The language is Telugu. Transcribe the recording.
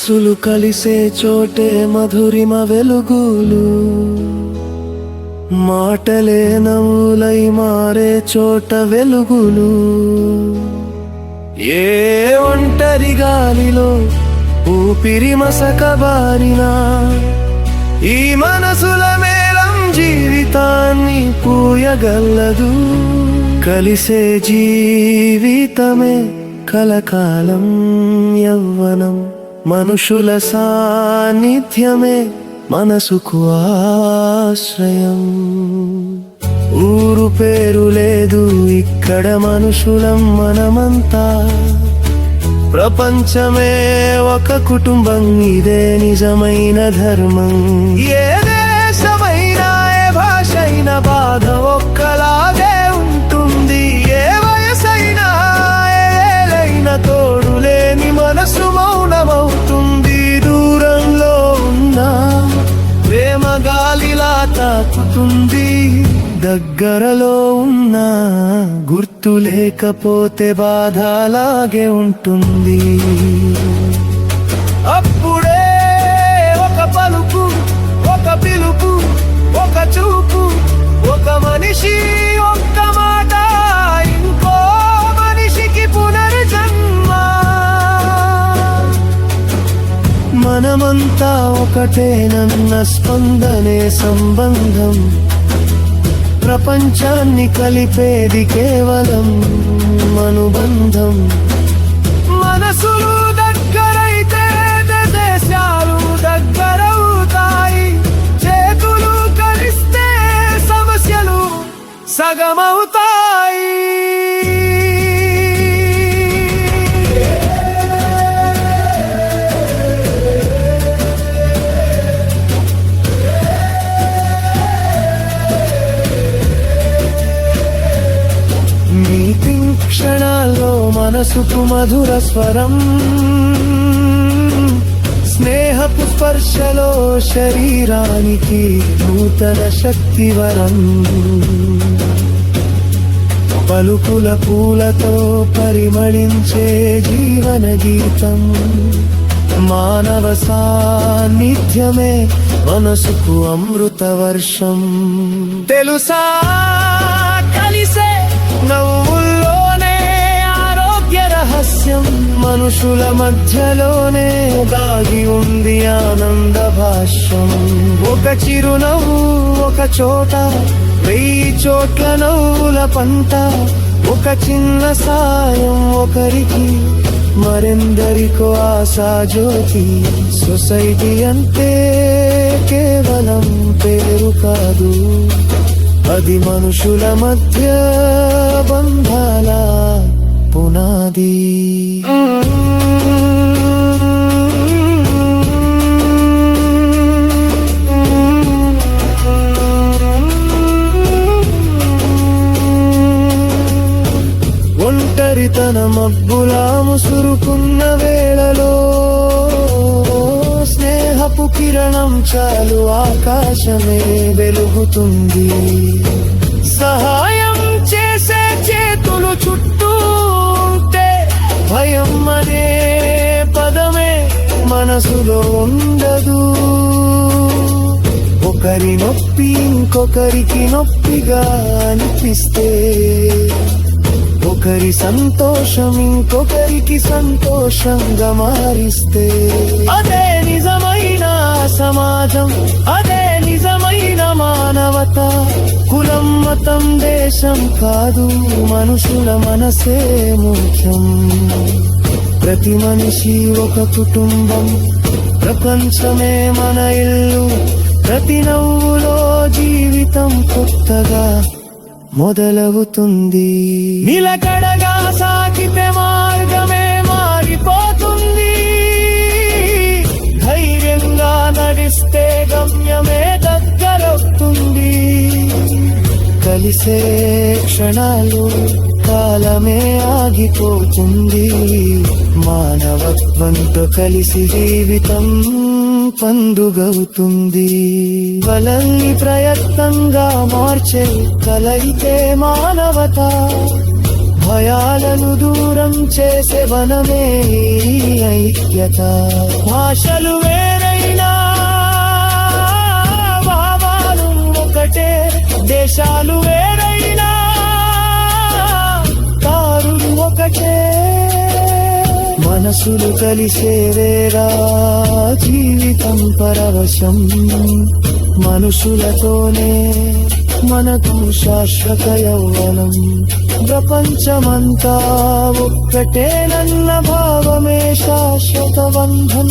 మనసులు కలిసే చోటే మధురిమ వెలుగులు, మాటలే నవ్వులై మారే చోట వెలుగులు. ఏ ఒంటరి గాలిలో ఊపిరి మసకబారినా ఈ మనసుల మేళం జీవితాన్ని పూయగలదు. కలిసే జీవితమే కలకాలం యవ్వనం, మనుషుల సాన్నిధ్యమే మనసుకు ఆశ్రయం. ఊరు పేరు లేదు ఇక్కడ మనుషులం మనమంతా, ప్రపంచమే ఒక కుటుంబం, ఇదే నిజమైన ధర్మం. ఏ దేశమైనా ఏ భాషైనా బాధ ఒక్కలాగే ఉంటుంది, ఏ వయసైనా ఏలైనా తోడులేని మనసు మౌనమవుతుంది. దూరంలో ఉన్నా ప్రేమ గాలిలా తాకుతుంది, దగ్గరలో ఉన్నా గుర్తు లేకపోతే బాధ అలాగే ఉంటుంది. అప్పుడే ఒక పలుకు, ఒక పిలుపు, ఒక చూపు, ఒక మనిషి ఒక్క మాట, ఇంకో మనిషికి పునర్జన్మ. మనమంతా ఒకటేనన్న స్పందనే సంబంధం, ప్రపంచాన్ని కలిపేది కేవలం అనుబంధం. మనసులు దగ్గరైతే దేశాలు దగ్గరవుతాయి, చేతులు కలిస్తే సమస్యలు సగమవుతాయి. క్షణాల్లో మనసుకు మధుర స్వరం, స్నేహపు స్పర్శలో శరీరానికి నూతన శక్తివరం. పలుకుల పూలతో పరిమళించే జీవన గీతం, మానవ సాన్నిధ్యమే మనసుకు అమృత వర్షం. తెలుసా కలిసే నవ్వుల్లోనే ఆరోగ్య రహస్యం, మనుషుల మధ్యలోనే దాగి ఉంది ఆనంద భాష్యం. ఒక చిరునవ్వు ఒక చోట, 1000 చోట్ల నవ్వుల పంట. ఒక చిన్న సాయం ఒకరికి మరెందరికో ఆశా జ్యోతి. సొసైటీ అంటే కేవలం పేరు కాదు, అది మనుషుల మధ్య బంధాల పునాది. ఒంటరితన మబ్బులా ముసురుకున్న వేళలో స్నేహపు కిరణం చాలు ఆకాశమే వెలుగుతుంది. సహాయం చేసే చేతులు చుట్టూ ఉంటే భయం అనే పదమే మనసులో ఉండదు. ఒకరి నొప్పి ఇంకొకరికి నొప్పిగా అనిపిస్తే, ఒకరి సంతోషం ఇంకొకరికి సంతోషంగా మారిస్తే, అదే నిజమైన సమాజం, అదే నిజమైన మానవత. కులం మతం దేశం కాదు, మనుషుల మనసే ముఖ్యం. ప్రతి మనిషి ఒక కుటుంబం, ప్రపంచమే మన ఇల్లు. ప్రతి నవ్వులో జీవితం కొత్తగా మొదలవుతుంది. నిలకడగా సాగితే మార్గమే మారిపోతుంది, ధైర్యంగా నడిస్తే గమ్యమే దగ్గరవుతుంది. కలిసే క్షణాలు కాలమే ఆగిపోతుంది, మానవత్వంతో కలిసి జీవితం పండుగవుతుంది. కలల్ని ప్రయత్నంగా మార్చే కలయితే మానవత, భయాలను దూరం చేసే వనమే ఈ ఐక్యత. భాషలు వేరైనా భావాలు ఒకటే, దేశాలు వేరైనా దారులు ఒకటే. మనసులు కలిసేవేరా జీవితం పరవశం. మనుషులతోనే మనకు శాశ్వత యౌవనం. ప్రపంచమంతా ఒక్కటేనన్న భావమే శాశ్వత బంధం.